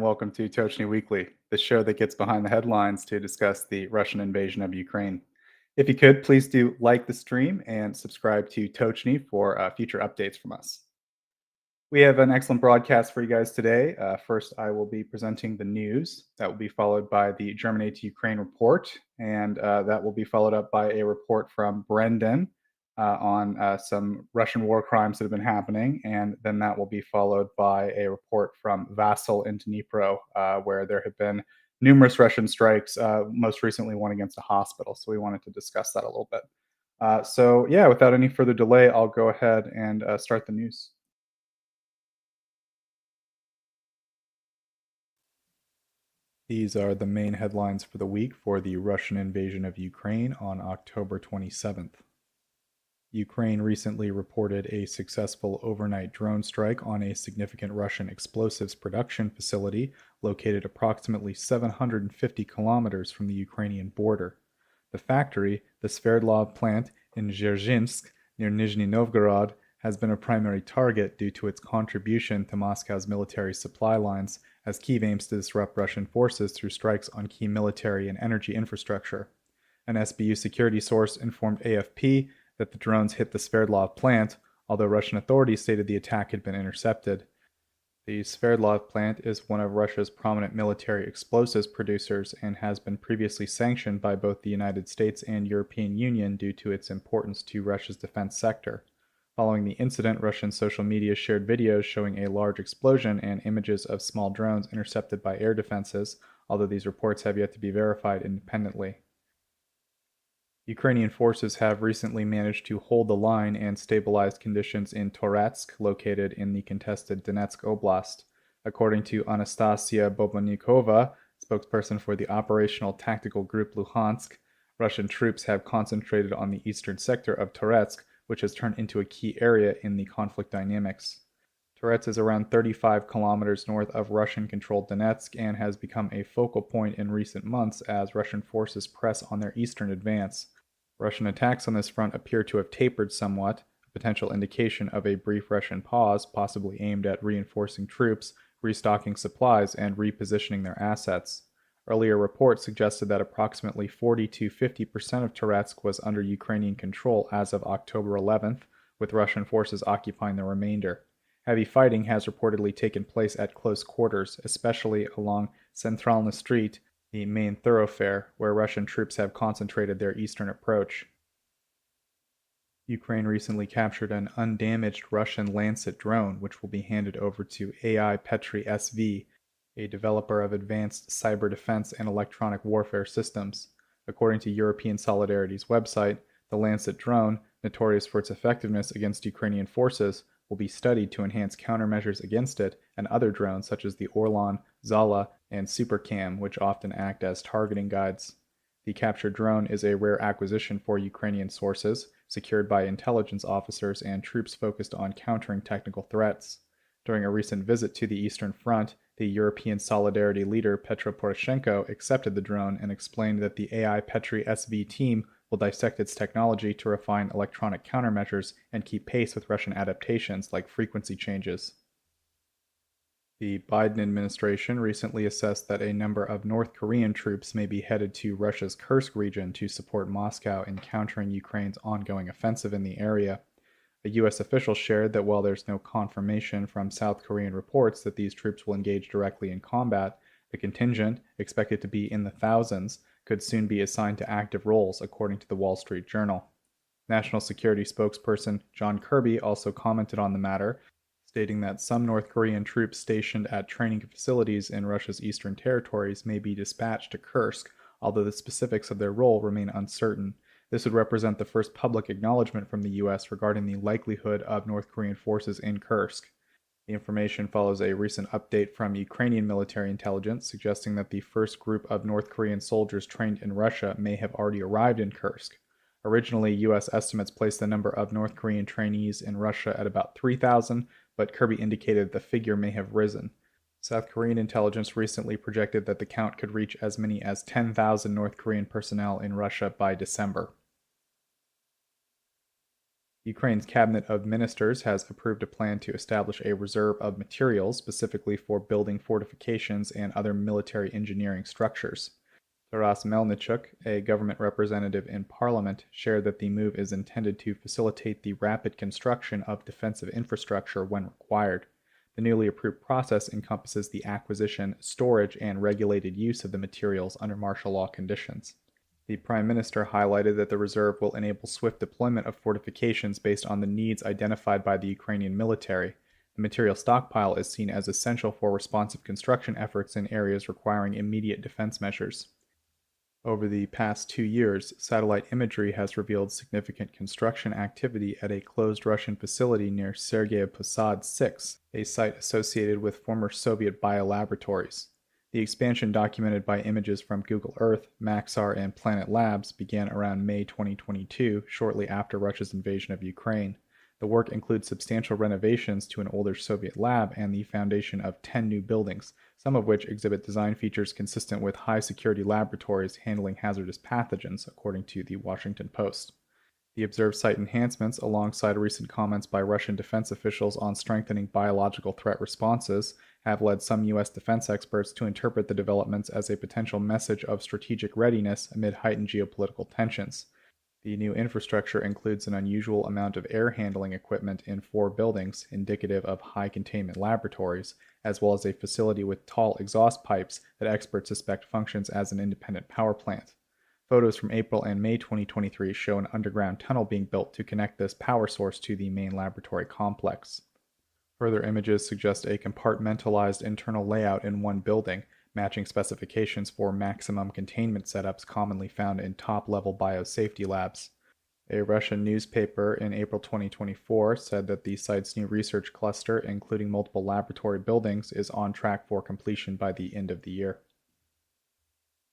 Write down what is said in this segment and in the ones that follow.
and welcome to Tochnyi Weekly, the show that gets behind the headlines to discuss the Russian invasion of Ukraine. If you could, please do like the stream and subscribe to Tochnyi for future updates from us. We have an excellent broadcast for you guys today. First, I will be presenting the news. That will be followed by the German aid to Ukraine report, and that will be followed up by a report from Brendan on some Russian war crimes that have been happening, and then that will be followed by a report from Vassal in Dnipro, where there have been numerous Russian strikes, most recently one against a hospital. So we wanted to discuss that a little bit. So without any further delay, I'll go ahead and start the news. These are the main headlines for the week for the Russian invasion of Ukraine on October 27th. Ukraine recently reported a successful overnight drone strike on a significant Russian explosives production facility located approximately 750 kilometers from the Ukrainian border. The factory, the Sverdlov plant in Dzerzhinsk near Nizhny Novgorod, has been a primary target due to its contribution to Moscow's military supply lines, as Kyiv aims to disrupt Russian forces through strikes on key military and energy infrastructure. An SBU security source informed AFP that the drones hit the Sverdlov plant, although Russian authorities stated the attack had been intercepted. The Sverdlov plant is one of Russia's prominent military explosives producers and has been previously sanctioned by both the United States and European Union due to its importance to Russia's defense sector. Following the incident, Russian social media shared videos showing a large explosion and images of small drones intercepted by air defenses, although these reports have yet to be verified independently. Ukrainian forces have recently managed to hold the line and stabilize conditions in Toretsk, located in the contested Donetsk Oblast. According to Anastasia Bobonnikova, spokesperson for the Operational Tactical Group Luhansk, Russian troops have concentrated on the eastern sector of Toretsk, which has turned into a key area in the conflict dynamics. Toretsk is around 35 kilometers north of Russian-controlled Donetsk and has become a focal point in recent months as Russian forces press on their eastern advance. Russian attacks on this front appear to have tapered somewhat, a potential indication of a brief Russian pause, possibly aimed at reinforcing troops, restocking supplies, and repositioning their assets. Earlier reports suggested that approximately 40 to 50% of Toretsk was under Ukrainian control as of October 11th, with Russian forces occupying the remainder. Heavy fighting has reportedly taken place at close quarters, especially along Centralna Street, the main thoroughfare, where Russian troops have concentrated their eastern approach. Ukraine recently captured an undamaged Russian Lancet drone, which will be handed over to AI Petri SV, a developer of advanced cyber defense and electronic warfare systems. According to European Solidarity's website, the Lancet drone, notorious for its effectiveness against Ukrainian forces, will be studied to enhance countermeasures against it and other drones such as the Orlan, Zala, and Supercam, which often act as targeting guides. The captured drone is a rare acquisition for Ukrainian sources, secured by intelligence officers and troops focused on countering technical threats. During a recent visit to the Eastern Front, the European Solidarity leader Petro Poroshenko accepted the drone and explained that the AI Petri SV team will dissect its technology to refine electronic countermeasures and keep pace with Russian adaptations like frequency changes. The Biden administration recently assessed that a number of North Korean troops may be headed to Russia's Kursk region to support Moscow in countering Ukraine's ongoing offensive in the area. A U.S. official shared that while there's no confirmation from South Korean reports that these troops will engage directly in combat, the contingent, expected to be in the thousands, could soon be assigned to active roles, according to the Wall Street Journal. National Security spokesperson John Kirby also commented on the matter, stating that some North Korean troops stationed at training facilities in Russia's eastern territories may be dispatched to Kursk, although the specifics of their role remain uncertain. This would represent the first public acknowledgement from the U.S. regarding the likelihood of North Korean forces in Kursk. The information follows a recent update from Ukrainian military intelligence suggesting that the first group of North Korean soldiers trained in Russia may have already arrived in Kursk. Originally, U.S. estimates placed the number of North Korean trainees in Russia at about 3,000, but Kirby indicated the figure may have risen. South Korean intelligence recently projected that the count could reach as many as 10,000 North Korean personnel in Russia by December. Ukraine's cabinet of ministers has approved a plan to establish a reserve of materials specifically for building fortifications and other military engineering structures. Taras Melnichuk, a government representative in parliament, shared that the move is intended to facilitate the rapid construction of defensive infrastructure when required. The newly approved process encompasses the acquisition, storage, and regulated use of the materials under martial law conditions. The Prime Minister highlighted that the reserve will enable swift deployment of fortifications based on the needs identified by the Ukrainian military. The material stockpile is seen as essential for responsive construction efforts in areas requiring immediate defense measures. Over the past 2 years, satellite imagery has revealed significant construction activity at a closed Russian facility near Sergei Posad 6, a site associated with former Soviet biolaboratories. The expansion, documented by images from Google Earth, Maxar, and Planet Labs, began around May 2022, shortly after Russia's invasion of Ukraine. The work includes substantial renovations to an older Soviet lab and the foundation of 10 new buildings, some of which exhibit design features consistent with high-security laboratories handling hazardous pathogens, according to the Washington Post. The observed site enhancements, alongside recent comments by Russian defense officials on strengthening biological threat responses, have led some U.S. defense experts to interpret the developments as a potential message of strategic readiness amid heightened geopolitical tensions. The new infrastructure includes an unusual amount of air handling equipment in 4 buildings, indicative of high containment laboratories, as well as a facility with tall exhaust pipes that experts suspect functions as an independent power plant. Photos from April and May 2023 show an underground tunnel being built to connect this power source to the main laboratory complex. Further images suggest a compartmentalized internal layout in one building, matching specifications for maximum containment setups commonly found in top-level biosafety labs. A Russian newspaper in April 2024 said that the site's new research cluster, including multiple laboratory buildings, is on track for completion by the end of the year.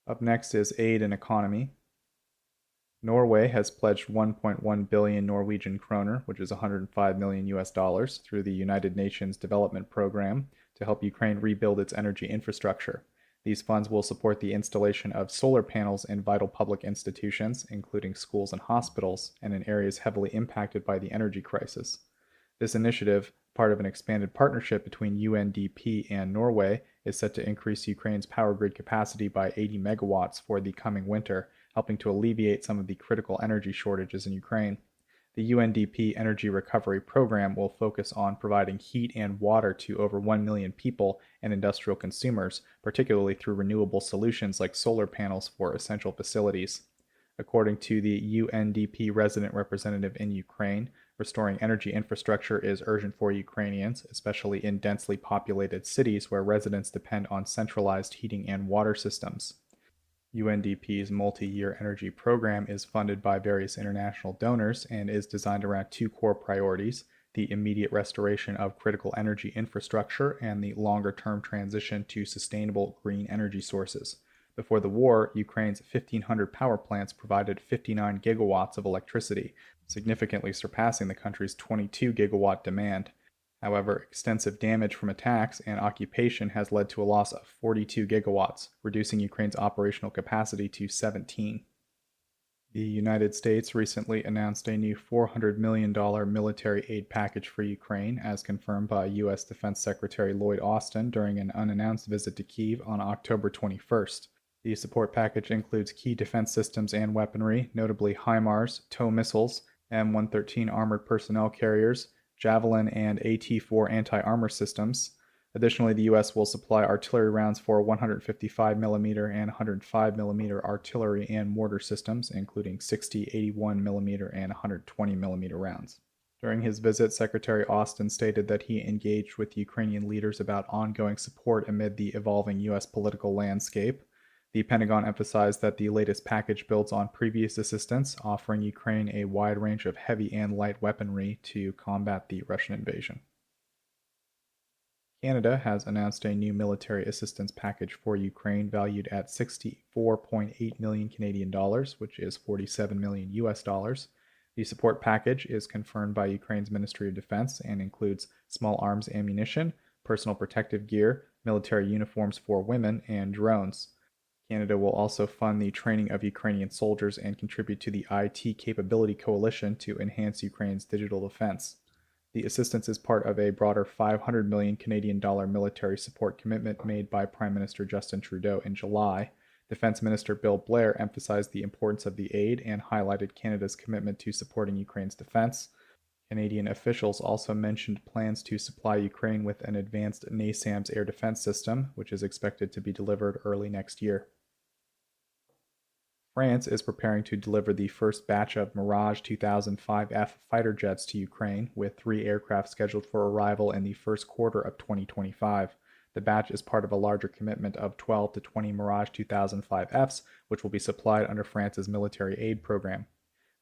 Up next is aid and economy. Norway has pledged 1.1 billion Norwegian kroner, which is 105 million US dollars, through the United Nations Development Program to help Ukraine rebuild its energy infrastructure. These funds will support the installation of solar panels in vital public institutions, including schools and hospitals, and in areas heavily impacted by the energy crisis. This initiative, part of an expanded partnership between UNDP and Norway, is set to increase Ukraine's power grid capacity by 80 megawatts for the coming winter, helping to alleviate some of the critical energy shortages in Ukraine. The UNDP Energy Recovery Program will focus on providing heat and water to over 1 million people and industrial consumers, particularly through renewable solutions like solar panels for essential facilities. According to the UNDP resident representative in Ukraine, restoring energy infrastructure is urgent for Ukrainians, especially in densely populated cities where residents depend on centralized heating and water systems. UNDP's multi-year energy program is funded by various international donors and is designed around 2 core priorities: the immediate restoration of critical energy infrastructure and the longer-term transition to sustainable green energy sources. Before the war, Ukraine's 1,500 power plants provided 59 gigawatts of electricity, significantly surpassing the country's 22 gigawatt demand. However, extensive damage from attacks and occupation has led to a loss of 42 gigawatts, reducing Ukraine's operational capacity to 17. The United States recently announced a new $400 million military aid package for Ukraine, as confirmed by U.S. Defense Secretary Lloyd Austin during an unannounced visit to Kyiv on October 21st. The support package includes key defense systems and weaponry, notably HIMARS, TOW missiles, M113 armored personnel carriers, Javelin and AT-4 anti-armor systems. Additionally, the U.S. will supply artillery rounds for 155mm and 105mm artillery and mortar systems, including 60, 81mm, and 120mm rounds. During his visit, Secretary Austin stated that he engaged with Ukrainian leaders about ongoing support amid the evolving U.S. political landscape. The Pentagon emphasized that the latest package builds on previous assistance, offering Ukraine a wide range of heavy and light weaponry to combat the Russian invasion. Canada has announced a new military assistance package for Ukraine valued at 64.8 million Canadian dollars, which is 47 million US dollars. The support package is confirmed by Ukraine's Ministry of Defense and includes small arms ammunition, personal protective gear, military uniforms for women, and drones. Canada will also fund the training of Ukrainian soldiers and contribute to the IT Capability Coalition to enhance Ukraine's digital defense. The assistance is part of a broader 500 million Canadian dollar military support commitment made by Prime Minister Justin Trudeau in July. Defense Minister Bill Blair emphasized the importance of the aid and highlighted Canada's commitment to supporting Ukraine's defense. Canadian officials also mentioned plans to supply Ukraine with an advanced NASAMS air defense system, which is expected to be delivered early next year. France is preparing to deliver the first batch of Mirage 2005F fighter jets to Ukraine, with 3 aircraft scheduled for arrival in the first quarter of 2025. The batch is part of a larger commitment of 12 to 20 Mirage 2005Fs, which will be supplied under France's military aid program.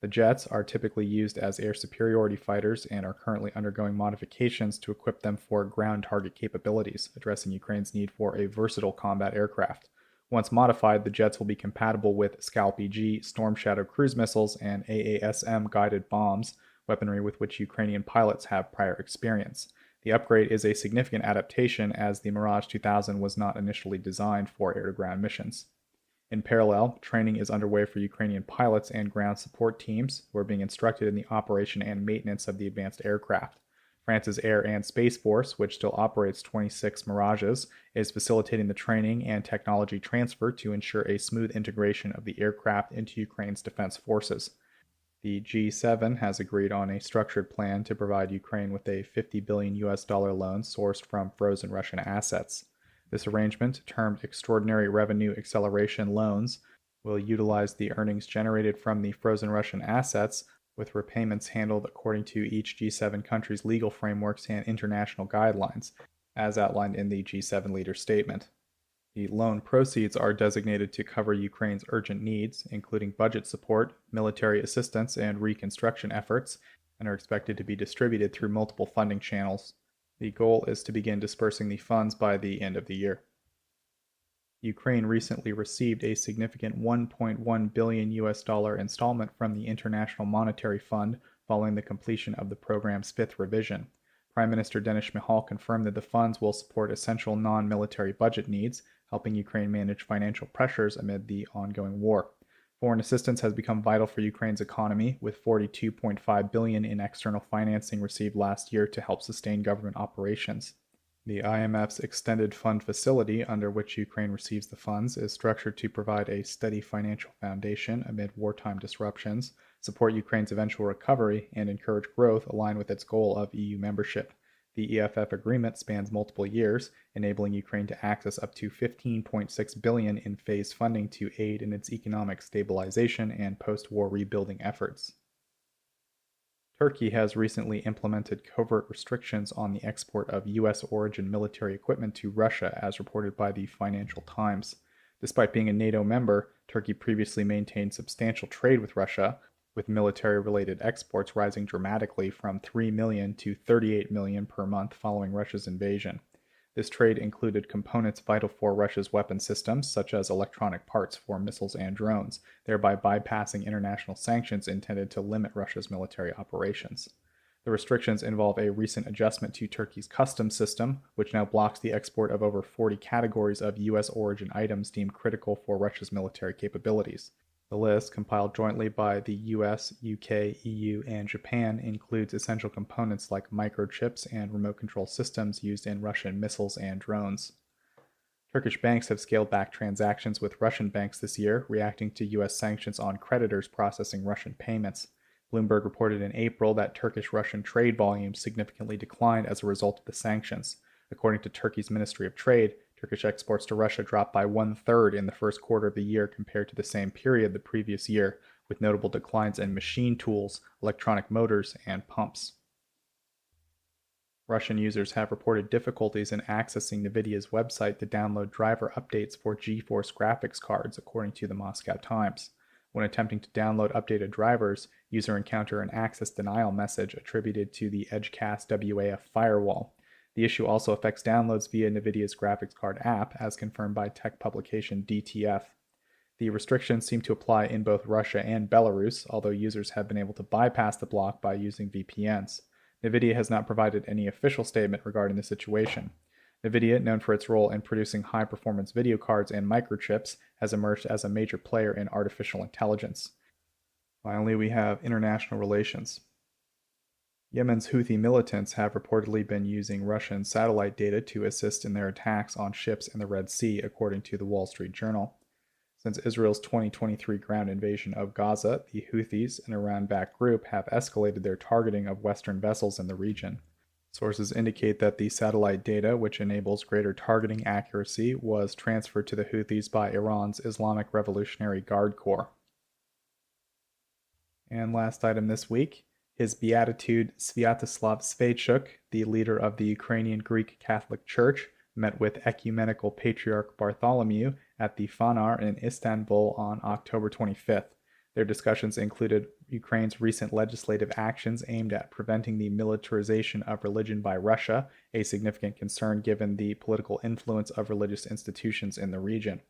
The jets are typically used as air superiority fighters and are currently undergoing modifications to equip them for ground target capabilities, addressing Ukraine's need for a versatile combat aircraft. Once modified, the jets will be compatible with Scalp-E, Storm Shadow cruise missiles, and AASM guided bombs, weaponry with which Ukrainian pilots have prior experience. The upgrade is a significant adaptation as the Mirage 2000 was not initially designed for air-to-ground missions. In parallel, training is underway for Ukrainian pilots and ground support teams who are being instructed in the operation and maintenance of the advanced aircraft. France's Air and Space Force, which still operates 26 Mirages, is facilitating the training and technology transfer to ensure a smooth integration of the aircraft into Ukraine's defense forces. The G7 has agreed on a structured plan to provide Ukraine with a $50 billion loan sourced from frozen Russian assets. This arrangement, termed Extraordinary Revenue Acceleration Loans, will utilize the earnings generated from the frozen Russian assets, with repayments handled according to each G7 country's legal frameworks and international guidelines, as outlined in the G7 leader statement. The loan proceeds are designated to cover Ukraine's urgent needs, including budget support, military assistance, and reconstruction efforts, and are expected to be distributed through multiple funding channels. The goal is to begin dispersing the funds by the end of the year. Ukraine recently received a significant $1.1 billion installment from the International Monetary Fund following the completion of the program's 5th revision. Prime Minister Denis Shmyhal confirmed that the funds will support essential non-military budget needs, helping Ukraine manage financial pressures amid the ongoing war. Foreign assistance has become vital for Ukraine's economy, with $42.5 billion in external financing received last year to help sustain government operations. The IMF's Extended Fund Facility, under which Ukraine receives the funds, is structured to provide a steady financial foundation amid wartime disruptions, support Ukraine's eventual recovery, and encourage growth aligned with its goal of EU membership. The EFF agreement spans multiple years, enabling Ukraine to access up to $15.6 billion in phased funding to aid in its economic stabilization and post-war rebuilding efforts. Turkey has recently implemented covert restrictions on the export of U.S.-origin military equipment to Russia, as reported by the Financial Times. Despite being a NATO member, Turkey previously maintained substantial trade with Russia, with military-related exports rising dramatically from 3 million to 38 million per month following Russia's invasion. This trade included components vital for Russia's weapon systems, such as electronic parts for missiles and drones, thereby bypassing international sanctions intended to limit Russia's military operations. The restrictions involve a recent adjustment to Turkey's customs system, which now blocks the export of over 40 categories of U.S. origin items deemed critical for Russia's military capabilities. The list, compiled jointly by the US, UK, EU, and Japan, includes essential components like microchips and remote control systems used in Russian missiles and drones. Turkish banks have scaled back transactions with Russian banks this year, reacting to US sanctions on creditors processing Russian payments. Bloomberg reported in April that Turkish-Russian trade volumes significantly declined as a result of the sanctions. According to Turkey's Ministry of Trade, Turkish exports to Russia dropped by 1/3 in the first quarter of the year compared to the same period the previous year, with notable declines in machine tools, electronic motors, and pumps. Russian users have reported difficulties in accessing NVIDIA's website to download driver updates for GeForce graphics cards, according to the Moscow Times. When attempting to download updated drivers, users encounter an access denial message attributed to the Edgecast WAF firewall. The issue also affects downloads via NVIDIA's graphics card app, as confirmed by tech publication DTF. The restrictions seem to apply in both Russia and Belarus, although users have been able to bypass the block by using VPNs. NVIDIA has not provided any official statement regarding the situation. NVIDIA, known for its role in producing high-performance video cards and microchips, has emerged as a major player in artificial intelligence. Finally, we have international relations. Yemen's Houthi militants have reportedly been using Russian satellite data to assist in their attacks on ships in the Red Sea, according to the Wall Street Journal. Since Israel's 2023 ground invasion of Gaza, the Houthis, an Iran-backed group, have escalated their targeting of Western vessels in the region. Sources indicate that the satellite data, which enables greater targeting accuracy, was transferred to the Houthis by Iran's Islamic Revolutionary Guard Corps. And last item this week, His Beatitude Sviatoslav Sviatchuk, the leader of the Ukrainian Greek Catholic Church, met with Ecumenical Patriarch Bartholomew at the Fanar in Istanbul on October 25th. Their discussions included Ukraine's recent legislative actions aimed at preventing the militarization of religion by Russia, a significant concern given the political influence of religious institutions in the region.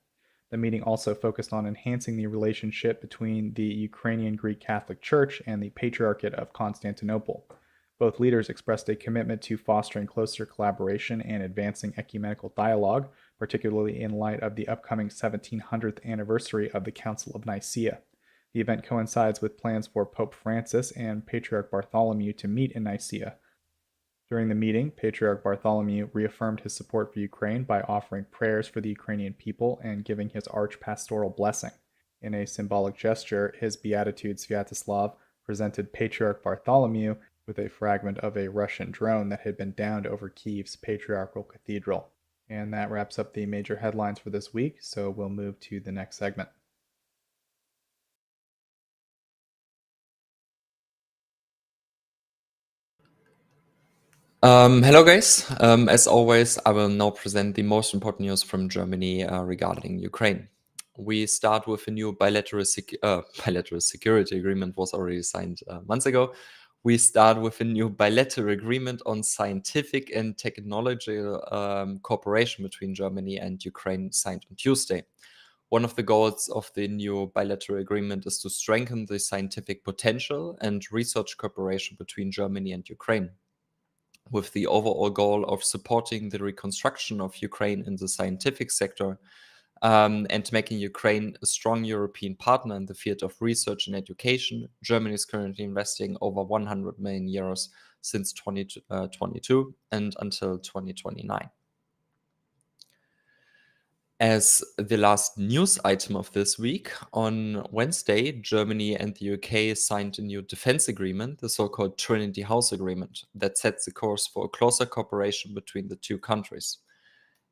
The meeting also focused on enhancing the relationship between the Ukrainian Greek Catholic Church and the Patriarchate of Constantinople. Both leaders expressed a commitment to fostering closer collaboration and advancing ecumenical dialogue, particularly in light of the upcoming 1700th anniversary of the Council of Nicaea. The event coincides with plans for Pope Francis and Patriarch Bartholomew to meet in Nicaea. During the meeting, Patriarch Bartholomew reaffirmed his support for Ukraine by offering prayers for the Ukrainian people and giving his archpastoral blessing. In a symbolic gesture, His Beatitude Sviatoslav presented Patriarch Bartholomew with a fragment of a Russian drone that had been downed over Kyiv's patriarchal cathedral. And that wraps up the major headlines for this week, so we'll move to the next segment. Hello guys, as always I will now present the most important news from Germany regarding Ukraine. We start with a new bilateral security agreement was already signed months ago. We start with a new bilateral agreement on scientific and technological cooperation between Germany and Ukraine signed on Tuesday. One of the goals of the new bilateral agreement is to strengthen the scientific potential and research cooperation between Germany and Ukraine, with the overall goal of supporting the reconstruction of Ukraine in the scientific sector and making Ukraine a strong European partner in the field of research and education. Germany is currently investing over 100 million euros since 2022 and until 2029. As the last news item of this week, on Wednesday, Germany and the UK signed a new defense agreement, the so-called Trinity House Agreement, that sets the course for a closer cooperation between the two countries.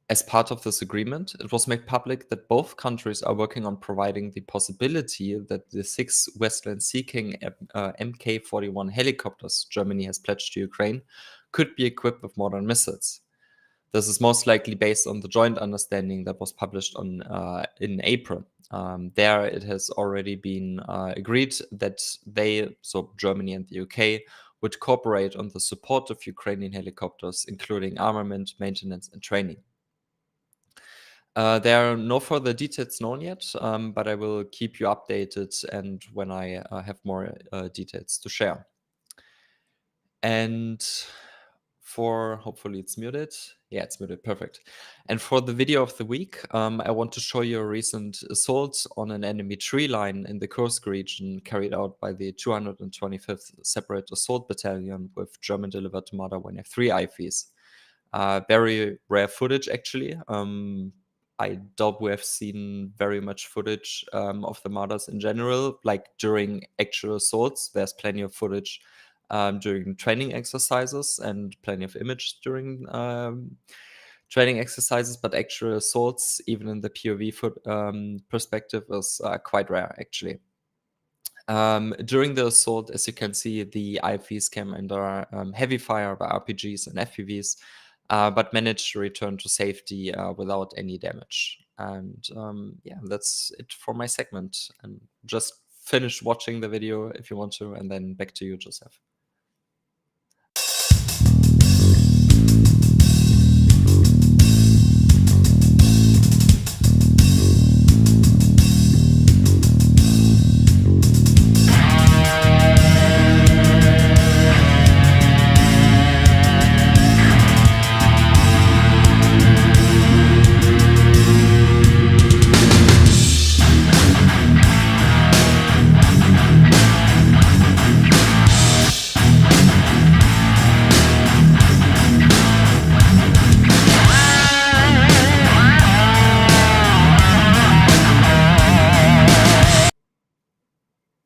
As part of this agreement, it was made public that both countries are working on providing the possibility that the 6 Westland Sea King Mk-41 helicopters Germany has pledged to Ukraine could be equipped with modern missiles. This is most likely based on the joint understanding that was published in April. There it has already been agreed that so Germany and the UK, would cooperate on the support of Ukrainian helicopters, including armament, maintenance, and training. There are no further details known yet, but I will keep you updated and when I have more details to share. And hopefully it's muted. Yeah, it's muted. Perfect. And for the video of the week, I want to show you a recent assault on an enemy tree line in the Kursk region carried out by the 225th Separate Assault Battalion with German-delivered Marder 1F3 IFVs. Very rare footage, actually. I doubt we have seen very much footage of the Marders in general, like during actual assaults. There's plenty of footage during training exercises and plenty of image during training exercises, but actual assaults, even in the POV perspective, is quite rare, actually. During the assault, as you can see, the IFVs came under heavy fire by RPGs and FPVs, but managed to return to safety without any damage. And yeah, that's it for my segment. And just finish watching the video if you want to, and then back to you, Joseph.